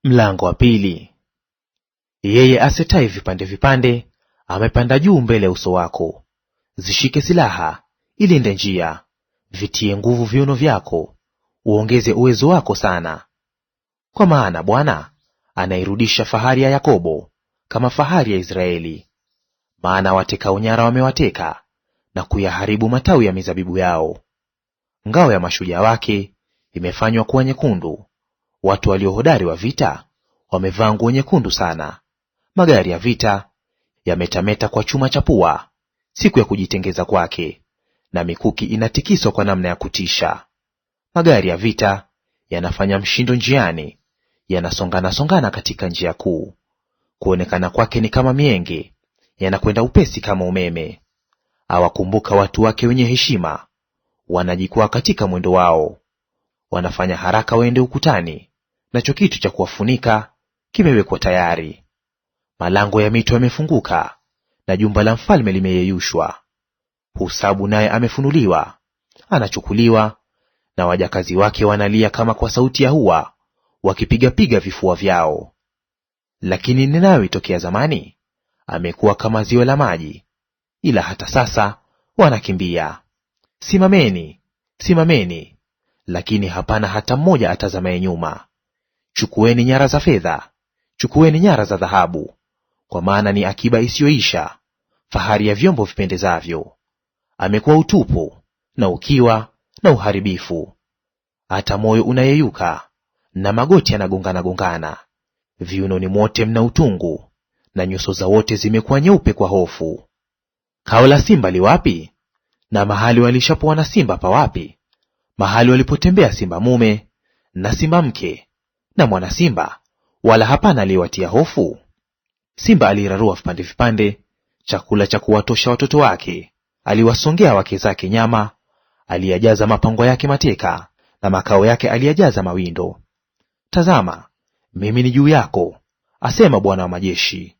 Mlango wa pili. Yeye asetaye vipande vipande amepanda juu mbele ya uso wako. Zishike silaha, ilinde njia, vitie nguvu viuno vyako, uongeze uwezo wako sana. Kwa maana Bwana anairudisha fahari ya Yakobo kama fahari ya Israeli. Maana watekao nyara wamewateka na kuyaharibu matawi ya mizabibu yao. Ngao ya mashujaa wake imefanywa kuwa nyekundu, watu waliohodari wa vita wamevaa nguo nyekundu sana. Magari ya vita yametameta kwa chuma cha pua siku ya kujitengeza kwake, na mikuki inatikiswa kwa namna ya kutisha. Magari ya vita yanafanya mshindo njiani, yanasongana-songana katika njia kuu. Kuonekana kwake ni kama mienge, yanakwenda upesi kama umeme. Awakumbuka watu wake wenye heshima, wanajikwaa katika mwendo wao. Wanafanya haraka waende ukutani, nacho kitu cha kuwafunika kimewekwa tayari. Malango ya mito yamefunguka, na jumba la mfalme limeyeyushwa. Husabu naye amefunuliwa, anachukuliwa, na wajakazi wake wanalia kama kwa sauti ya hua, wakipiga-piga vifua vyao. Lakini Ninawi tokea zamani amekuwa kama ziwa la maji, ila hata sasa wanakimbia. Simameni, simameni, lakini hapana hata mmoja atazamaye nyuma. Chukueni nyara za fedha, chukueni nyara za dhahabu, kwa maana ni akiba isiyoisha, fahari ya vyombo vipendezavyo. Amekuwa utupu na ukiwa na uharibifu, hata moyo unayeyuka na magoti yanagongana-gongana. Viunoni mwote mna utungu, na nyuso za wote zimekuwa nyeupe kwa hofu. Kao la simba li wapi? Na mahali walishapoa na simba pa wapi? Mahali walipotembea simba mume na simba mke na mwana simba, wala hapana aliyewatia hofu? Simba alirarua vipande vipande chakula cha kuwatosha watoto wake, aliwasongea wake zake nyama, aliyajaza mapango yake mateka, na makao yake aliyajaza mawindo. Tazama, mimi ni juu yako, asema Bwana wa majeshi,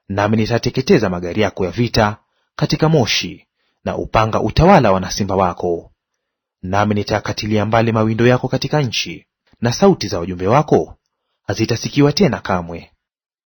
nami nitateketeza magari yako ya vita katika moshi, na upanga utawala wana simba wako. Nami nitakatilia mbali mawindo yako katika nchi, na sauti za wajumbe wako hazitasikiwa tena kamwe.